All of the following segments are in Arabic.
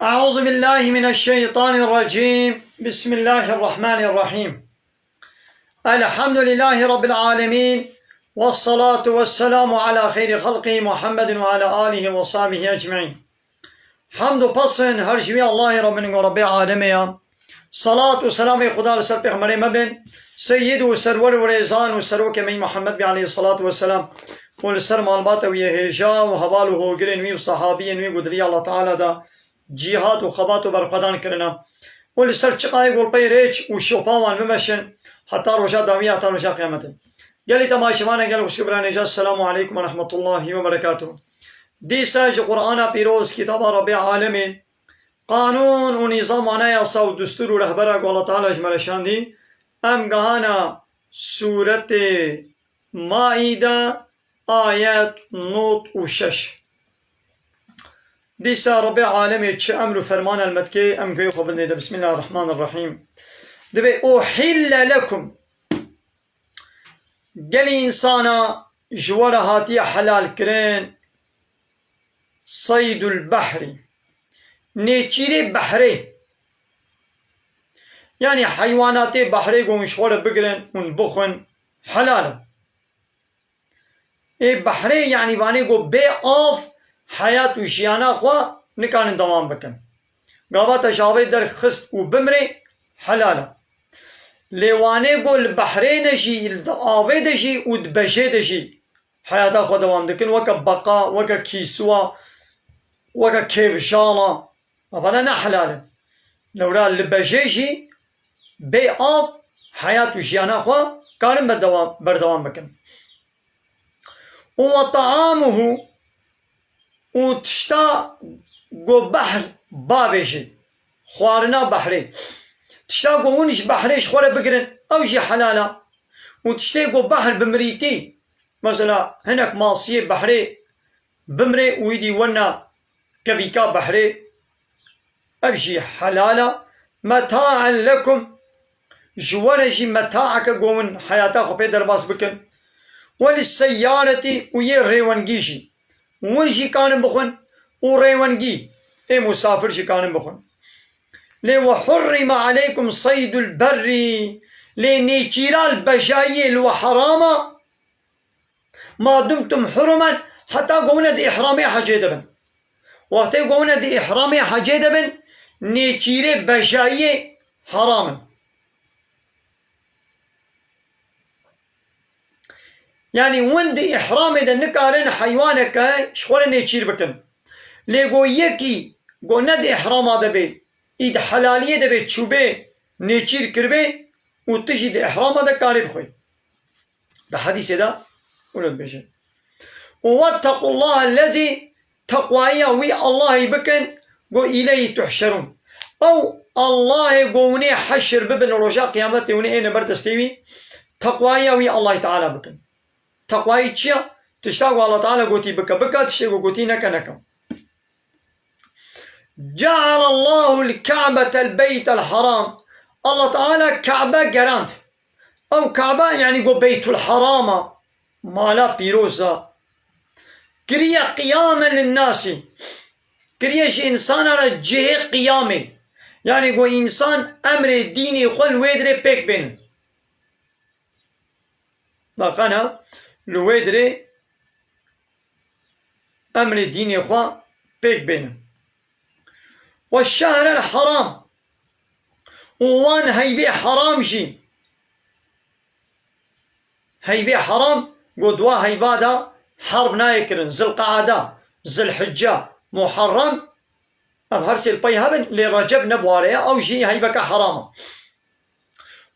أعوذ بالله من الشيطان الرجيم. بسم الله الرحمن الرحيم. الحمد لله رب العالمين، والصلاة والسلام على خير خلقه محمد وعلى آله وصحبه أجمعين. حمد و پسند هر شوی الله رب العالمین. صلاة و سلام خدا سر پیغمبر مبین سید و سرور و ریزان و سروک می محمد علیه الصلاة والسلام و سر معلومات و هجا و حوال و هوگرین وی و صحابی وی قدری الله تعالی دا جهاد و خبات و برخدان کرنا و سر چقای گل پی ریچ و شوپاوان بمشن حتی روشا داوی حتی روشا قیامت. گلی تماشمان گل وشک برانجا. السلام علیکم و رحمت الله و برکاته. دیسا جو قرآن پیروز کتاب رب العالمین قانون و نظام آنایا و دستور و رهبره که الله تعالی اجمالشان دی ام گهانا سورت مائده آیت نوت و شش. دیسا رب العالمین چه امر و فرمان المدکه ام گوی خوب نیده. بسم الله الرحمن الرحیم. دبی اوحل لکم گلی انسانا جوار هاتی حلال کرن صید البحر نیچیر بحری، یعنی حیوانات بحری گونشوار بگرن اون بخون حلاله. ای بحری یعنی بانی گو بی آف حیات و جیانا خوا نکانن دوام بکن. گابا تشابه در خست و بمری حلاله. لیوانه گو البحری نشی آوه دشی و دبجه دشی حیاتا خوا دوام دکن وکا بقا وکا کیسوا وکا کیفشالا وبنا نحلالا. لولا البجيجي بي آب حياة وجيانا خوا كان بردوام بكن. وطعامه وتشتا جو بحر بابيجي خوارنا بحري تشتا جو ونش بحريش خورا بقرن او جي حلالا. وتشتا جو بحر بمريتي مثلا هناك ماصية بحري بمري ويدي ونا كفيكا بحري أبجي حلالا متاعا لكم جوانجي متاعك قومن حياتا خو بيدر باس بكن. وللسيارة ويه ريوانجيجي ونجي كانن بخون وريوانجي اي مسافر جي كانن بخون. لي وحرم عليكم صيد البر لنيجيرا البجاية لو حراما ما دمتم حرما حتى قونا دي إحرامي حاجة دبن. وقتی قونا دي إحرامي حاجة دبن نیچیره بجایی حرامه. يعني وند إحرامه ده نكارن حيوانك شخور نيچير بكن. لغو يكي غو ند إحرام ده بي إيد حلالية ده بي چوبه نيچير كربه وتجي ده إحرام ده كاري بخوي. ده حديث ده ولد بيجي. واتقوا الله الذي تقوائيا وي الله بكن قو إليه تحشرون. أو الله قوني حشر ببن رجاء قيامته وني أين بردستيوي تقوائيا وي الله تعالى بكن. تقوائي تشيا تشتاقوا الله تعالى قوتي بكا بكا تشتاقوا قوتي نكا نكا. جعل الله الكعبة البيت الحرام. الله تعالى كعبة قرانت أو كعبة يعني قو بيت الحرام مالا بيروزا كريا قياما للناس. كريش إنسان على جهة قيامه يعني قو إنسان أمر ديني خل ويدري بيك بين لقنا الويدري أمر ديني خل بيك بين. والشهر الحرام وان هيبي حرام جي هيبي حرام قدوا هيبادا حرب نايكرن ذي القعدة ذي الحجة محرم أبهرسي البي هبن لرجب نبواريا أو جي هيبك حرام.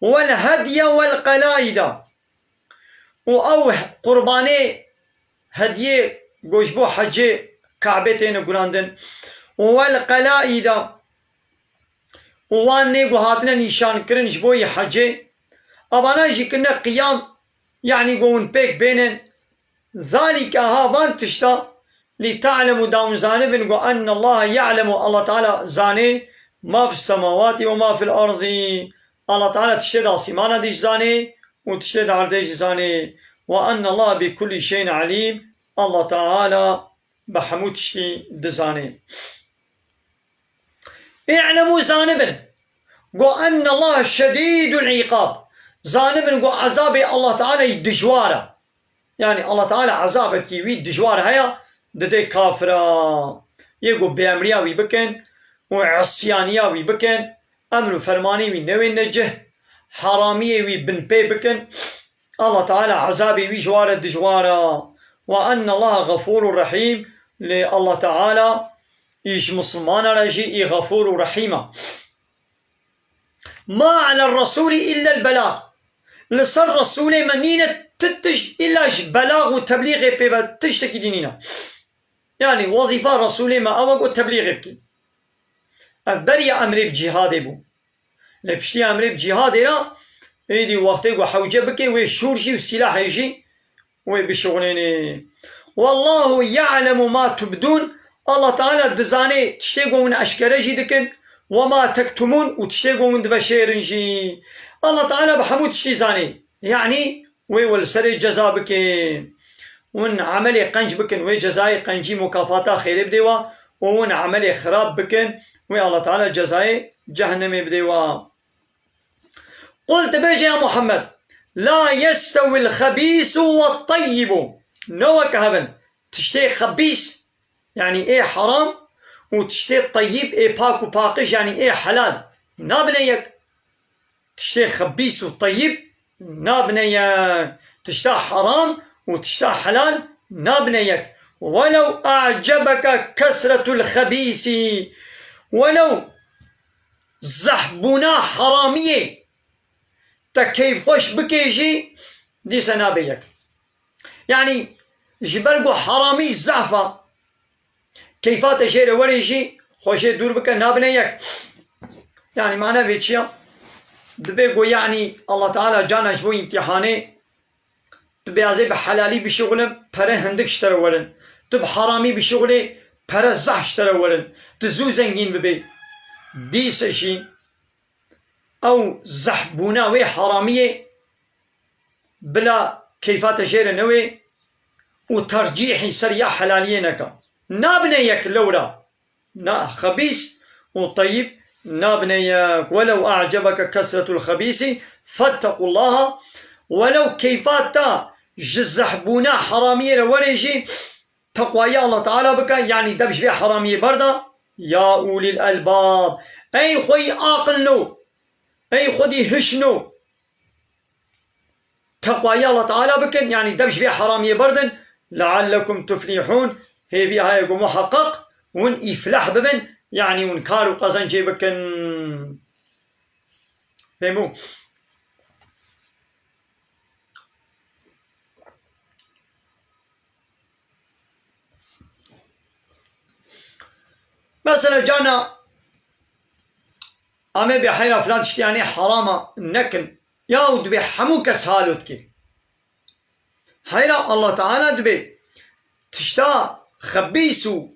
والهدي والقلائد أو قرباني هدية قوشبو حجي كعبتين قراندن. والقلائد واني قهاتنا نشان كرن جبوي حجي أبانا جي كنا قيام يعني قوون بيك بينن. ذلك هابان تشتا لتعلموا داون زانبن أن الله يعلم الله تعالى زاني ما في السماوات وما في الأرض. الله تعالى تشتد عصيمانا ديش زاني وتشتد عرديش زاني وأن الله بكل شيء عليم. الله تعالى بحمود تشتي دزاني. اعلموا زانبا قو أن الله شديد العقاب زانبا قو عذاب الله تعالى دجوارة يعني الله تعالى عذابك وي دجوار هيا ددي كافرة يقو بأمرياوي بكن وعصيانياوي بكن أمر فرماني وي نوي نجه حرامي وي بن بي بكن الله تعالى عذابي وي جوارة دجوارة وأن الله غفور رحيم لله تعالى إيش مسلمان رجي غفور رحيمة ما على الرسول إلا البلاغ لصر رسول منينة تتش إلا بلاغ وتبليغ بيبا تشتكي دينينا يعني وظيفة رسول ما أوق التبليغ بكي بري أمري بجهاد بو لبشتي أمري بجهاد را إيدي وقتي وحوجة بكي وشورجي وسلاح يجي وبشغليني والله يعلم ما تبدون الله تعالى دزاني تشتيقوا من أشكرجي دكن وما تكتمون وتشتيقوا من دبشيرنجي الله تعالى بحمود تشتيزاني يعني والسري جزا بكن ون عملي قنج بكن وجزاي قنجي مكافاتا خير بديوا ون عملي خراب بكن والله تعالى جزاي جهنم بديوا قلت بيجي يا محمد لا يستوي الخبيث والطيب نوك هبن تشتي خبيث يعني ايه حرام وتشتي طيب ايه باك وباقش يعني ايه حلال نابنيك تشتي خبيث وطيب نابنيك تشتى حرام وتشتى حلال نابنيك ولو أعجبك كثرة الخبيث ولو زحبنا حرامية تكيف خوش بكيجي دي سنابيك يعني جبرقو حرامي زحفة كيفات شير وريجي خوشي دور بك نابنيك يعني معنى بيتشيا دبيقو يعني الله تعالى جانش بو امتحاني تبي عزي بحلالي بشغله بره هندك اشترولن تب حرامي بشغله بره زح اشترولن تزو زنجين ببي دي سشي او زحبونا وي حرامية بلا كيفات شير نوي وترجيحي سريع حلالية نكا نابنيك لولا نا خبيث وطيب نابنيك ولو أعجبك كثرة الخبيث فاتقوا الله ولو كيفاتا جزحبونا حرامية وريجي تقوى يا الله تعالى بك يعني دبش بها حرامية بردا يا أولي الألباب أي خوي آقلنو أي خدي هشنو تقوى يا الله تعالى بك يعني دبش بها حرامية بردا لعلكم تفلحون هي بها يقوم محقق ون إفلاح ببن يعني ون كارو قزن جيبكن فهمو مثلا جانا أمي بحيرا فلان تشتي يعني حرامة نكن ياود بحموك سهالوتكي حيرا الله تعالى دبي تشتا خبيسو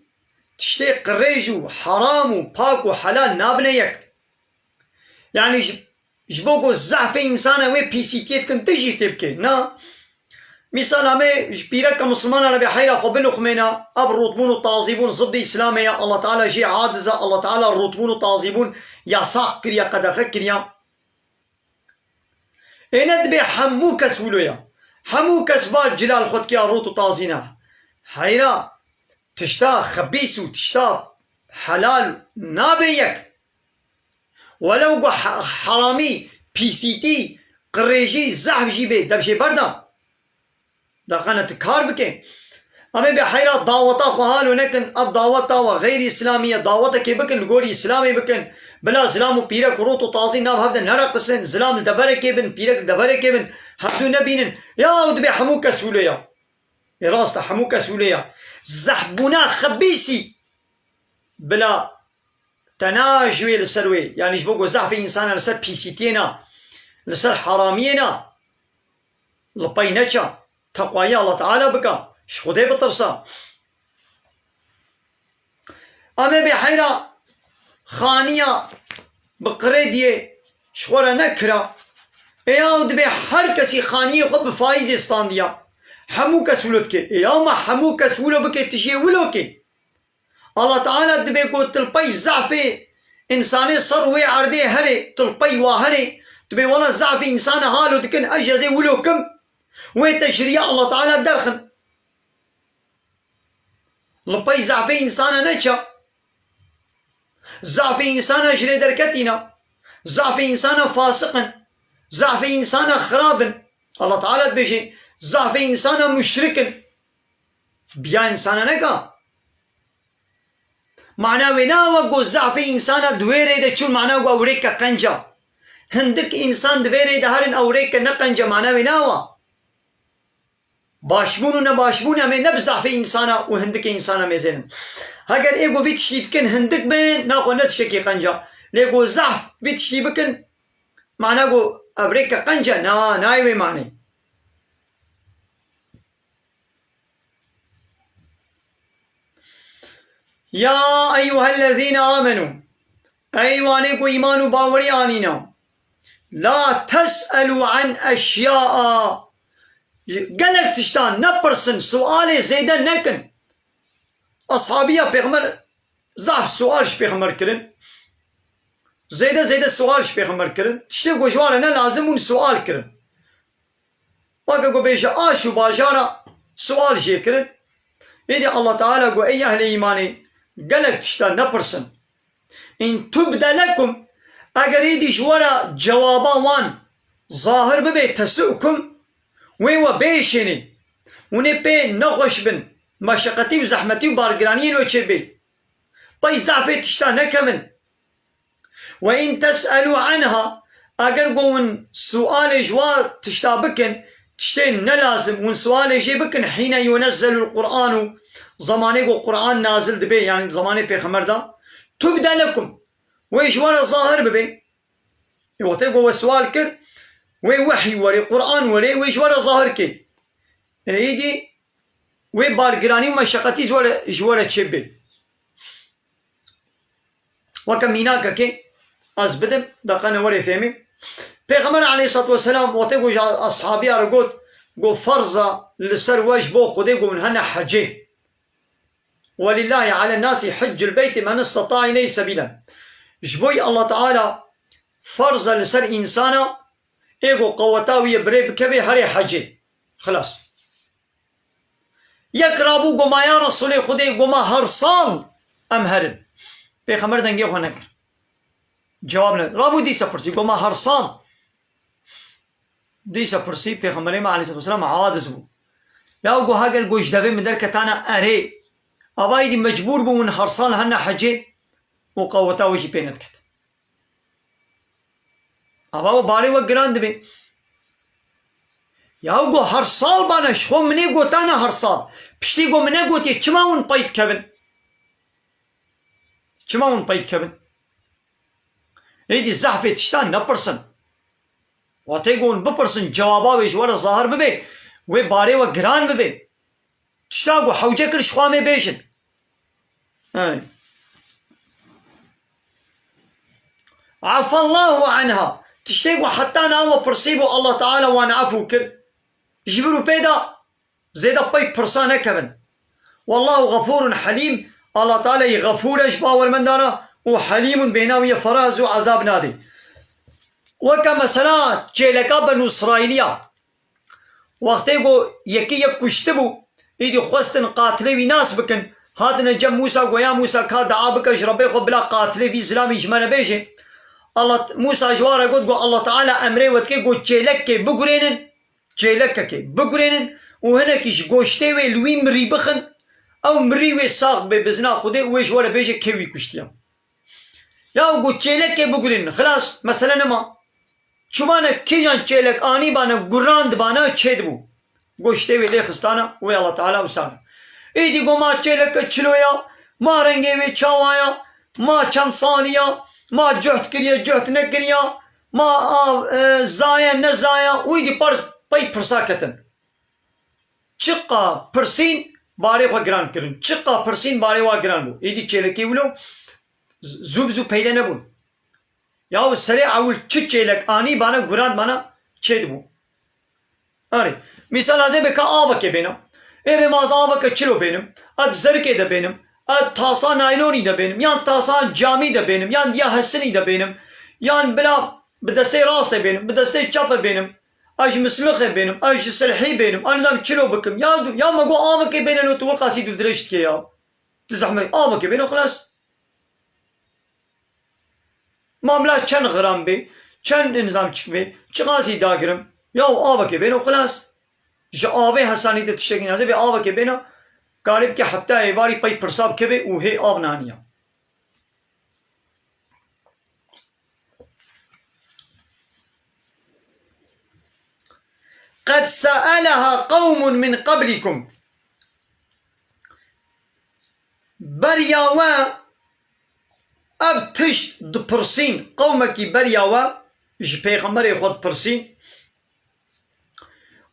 تشتي قريجو حرامو باكو حلال نابنيك يعني جبوكو الزعف إنسانا وي بيسيتيت كن تجي تبكي نا مثال همه جبيرك كمسلمان على بحيرا خبنو خمينا أب الرطبون الطازبون ضد إسلامي الله تعالى جي عادزة الله تعالى الرطبون الطازبون يا ساق كريا قد أخكريا إند بي حموك سولويا حموك سبات جلال خد كيا روتو طازينا حيرا تشتا خبيسو تشتا حلال نابيك ولو حرامي بيسيتي قريجي زعب جيبي دبشي بردا دخانة كار بكين أمي بحيرا دعوتا خوهال ونكن أب دعوتا وغير إسلامية دعوتا كي بكن لقولي إسلامي بكن بلا زلام و بيرك روتو طازي ناب هفدا نرق قسن زلام دفره كيبن بيرك دفره كيبن هفدو نبينن يا ود بي حموك سوليا راست حموك سوليا زحبونا خبيسي بلا تناجوي للسروي يعني جبوكو زحف إنسانا لسر بيسيتينا لسر حرامينا لبينتشا تقوى الله تعالى بكا شخدي بطرسا أمي بحيرا خانية بقريدية شخورا نكرا اياود بي هر كسي خانية خود بفايز استانديا حمو كسولتك اياما حمو كسولو بكي تشي ولوكي الله تعالى دبي قلت البي زعفي إنساني صر وي عردي هري تلقي وهري تبي والله ضعف إنسان حاله تكن أجازي ولوكم وتشريع الله تعالى درخن لبي ضعف إنسان نجا ضعف إنسان جري دركتنا ضعف إنسان فاسقا ضعف إنسان خرابا الله تعالى بيجي ضعف إنسان مشركا بيا إنسان نكا معناه ونا وقو ضعف إنسان دويري ده شو معناه أوريك قنجا هندك إنسان دويري ده هرن أوريك نقنجا معناه ونا باشبون ونباشبون همه نبضعف إنسان وهندك إنسان مزين هاگر ایگو بیتشی بکن هندک بین ناخو نتشکی قنجا لیگو ضعف بیتشی بکن معناه گو أبريك قنجا نايوي معني يا أيها الذين آمنوا أيوانيكو إيمانو باوري آنينا لا تسألوا عن أشياء قالك تشتان نبرسن سؤالي زيدا نكن أصحابية بيغمر ضعف سؤالش بيغمر كرن زيدا سؤالش بيغمر كرن تشتغو جوالنا لازمون سؤال كرن وقا بيشا آشو باجارا سؤال جي كرن إذا الله تعالى قو أي أهل إيماني قالك تشتان نبرسن إن تبدأ لكم أقريدي جوالا جوابا وان ظاهر ببي تسؤكم ويوا بيشيني ونبي نغش بن مشقتي وزحمتي وبارقرانين وشبي طي زعفي تشتان نكمن وإن تسألوا عنها أقر قوم سؤال جوال تشتابكن تشتين نلازم وان سؤال جيبكن حين ينزل القرآن زماني القرآن نازل دبي يعني زماني بيخمر دا تبدأ لكم ويجوال ظاهر ببي يوتيقوا السؤال كر وحي وري قرآن وري ويجوال ظاهر كي ايدي وبارقراني ومشقتي جوال تشبي وكم ميناك كي از بدم دقنا وري فهمي پیغمبر عليه الصلاة والسلام وتيقوا أصحابي أرقود قو فرضا لسر واجبو خدي قو من هنا حجي ولله على الناس حج البيت من استطاع إليه سبيلا جبوي الله تعالى فرضا لسر إنسانا إيقو قوتاوي بريب كبي هري حجي خلاص يكرابو قو ما يا رسولي خدي قو ما هر صال أم هرن پیغمبر دنگي خو نكر جوابنا رابو ديسا فرسي قو ما هر صال ديسا فرسي پیغمبر ما عليه الصلاة والسلام عادز بو ياو قو هاگر قوش دبي مدر كتانا أري أباي دي مجبور بو من هر صال هنا حجي وقوتاوي جي بينت كت أباو باري وقران دبي ياو قو هر صال بانش خو مني قو تانا هر صال پشتي قو مني قو تي چما ون پايت كبن چما ون پايت كبن ايدي زحفة تشتان نپرسن واتيقون بپرسن جوابا ويش ورا ظاهر ببي وي باري وقران ببي تشتاقو حوجة كرش خوامي بيشن عفى الله عنها تشتاقو حتى ناوى برسيبو الله تعالى وانا عفو كر جبرو بيدا زيدا باي برسانة كبن والله غفور حليم الله تعالى غفور اجباور من دانا وحليم بيناوية فراز وعذاب نادي وكما سنة جيلكا بنو إسرائيلية وقتيقو يكي يكوشتبو إيدي خوستن قاتلي ناس بكن هادنا جم موسى ويا موسى كاد عابك اجربي خو بلا قاتلي في زلامي جمانا بيجي الله موسى جوارا قد الله تعالى أمري وتكي قو جيلكي بقرينن جيلككي بقرينن وهنا كيش قوشتيوي لوي مري بخن أو مريوي ساق ببزنا خودي ويش ولا بيجي كيوي كشتيام يا قو جيلكي بقرينن خلاص مثلا نما چوبانا كيجان جيلك آني بانا قراند بانا چيدبو قوشتيوي لي خستانا وي الله تعالى وسار ايدي قو ما جيلك چلويا ما رنگيوي چاوايا ما چند ثانية ما جهد كريا جهد نكريا ما زايا نزايا ويدي باي برساكتن چقا پرسين باري خوا گران کرن چقا پرسين باري وا گران بو ايدي چيلكي ولو زوب پیدا نبون ياو سريع اول چه چيلك آني بانا گراند بانا چيد بو آره مثال ازه بكا آبا که بينم ايه بماز آبا که چلو بينم اد زركي ده بينم تاسا نايلوني دبينم يان تاسا جامي دبينم يان ديا هسني دبينم يان بلا بدستي راس دبينم بدستي چاپ بينم اج مسلخ بينم اج سلحي بينم انا دام چلو بكم يا ما قو آمك بينن تو قاسي بدرشت كي يا تزحمي آمك بينه خلاص معاملات چند غرام بي چند نظام چك بي چقاسي داگرم يا آمك بينه خلاص جو آبه حساني تشتكي نازي بي آمك بينه قالب كي حتى ايباري باي پرساب كبه وهي آب نانيا قد سألها قوم من قبلكم برياوا اب تشت دپرسين قومكي برياوا اج پیغمبر خود پرسين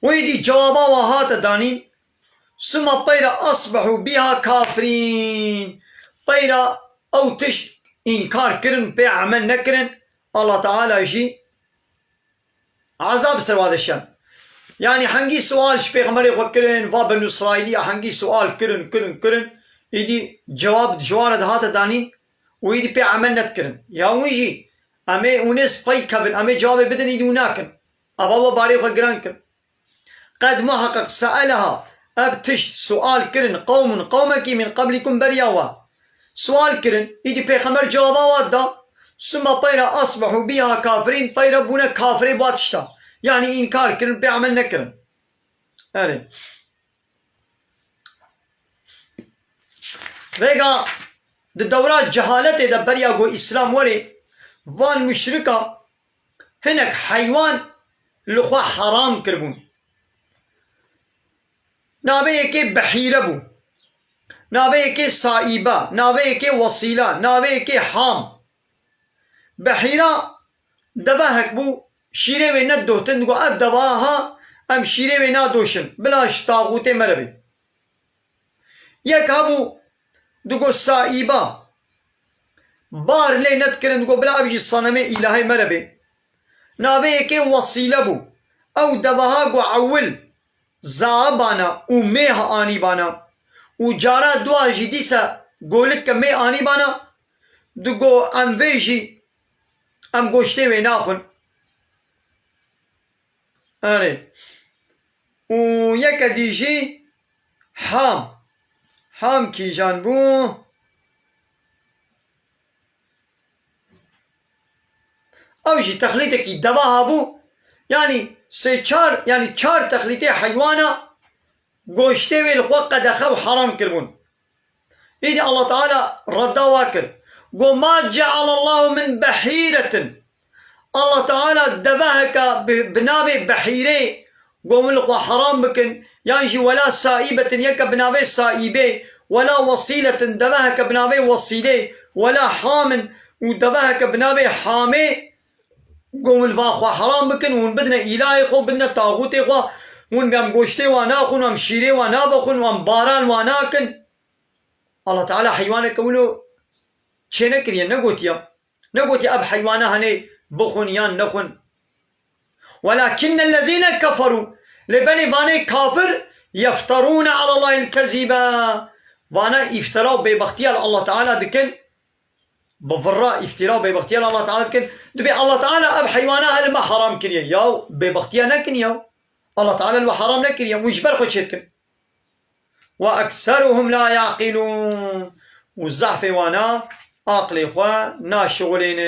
ويدي جوابا وهات دانين ثم بيرا اصبحوا بها كافرين بيرا او تشت انكار كرن بي عمل نكرن الله تعالى جي عذاب سواد الشام يعني حنجي سؤال پیغمبر خود کرن و بنو اسرائيلي حنجي سؤال کرن يدي جواب جوارد هات دانين ويدي بي عمل نتكرن يا ويجي امي اونس باي كفن امي جواب بدن يدي وناكن ابا باري خود گران كرن قد محقق سألها ابتشت سؤال كرن قومك من قبلكم برياوا سؤال كرن يدي پیغمبر جوابا وادا ثم بيرا اصبحوا بها كافرين بيرا بونا كافري باتشتا يعني انكار كرن بيعمل نكرن يعني ويقا دورات جهالته دا بريا قو اسلام وري وان مشركة هناك حيوان لخوا حرام كربون نابي كي بحيرة بو نابي كي صائبة نابي كي وصيلة نابي كي حام بحيرة دباهك بو شيري وينا دوتن نقول اب دباها ام شيري وينا دوشن بلاش طاغوتي مربي يك هبو دقو صائبة بار لي نتكرن دقو بلا ابجي الصنمي الهي مربي نابي كي وصيلة بو او دباها قو عول زابانا و ميها آني بانا و جارا دوا جديسا قولك مي آني بانا دقو ام ويجي ام گوشته وينا خون آره و یک دیجی حام کی جان بو او جي تخليته کی دواها بو يعني چار تخليته حيوانا گوشته ويل خو قد اخو حرام كربون ايدي الله تعالى ردا واكر قو ما جعل الله من بحيرة الله تعالى دباهك بنابي بحيرة قوم لقوا حرام بكن يانجي ولا سائبة يك بنابي سائبة ولا وصيلة دباهك بنابي وصيلة ولا حام ودباهك بنابي حامي قوم الفاخوا حرام بكن ون بدنا إلهي خو بدنا طاغوتي خو ون بيام گوشتي وناخن وام شيري ونابخن وام باران وناكن الله تعالى حيوانك ولو چه نقوتي اب حيوانا هني بخون يان نخون ولكن الذين كفروا لبني فاني كافر يفترون على الله الكذبا وانا افتراء ببختيال الله تعالى دكن بفراء افتراء ببختيال الله تعالى دكن دبي الله تعالى اب حيوانا هل ما حرام كنيا ياو ببختيا نكن ياو الله تعالى الو حرام نكن ياو وجبر خدشتكن واكثرهم لا يعقلون والزعف وانا عقلي خوا ناشغلين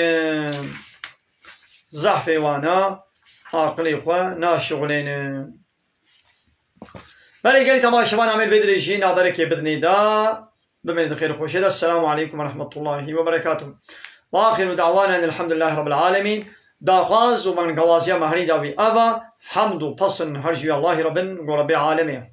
زعف وانا عقلي خوا ناشغلين مالي قالي تمام شبان عمل بدري جي نابرك بدني دا بمن خير خوش السلام عليكم ورحمة الله وبركاته واخر دعوانا ان الحمد لله رب العالمين دا غاز ومن غوازيا مهري داوي ابا حمد و پسن هرجي الله ربن ورب العالمين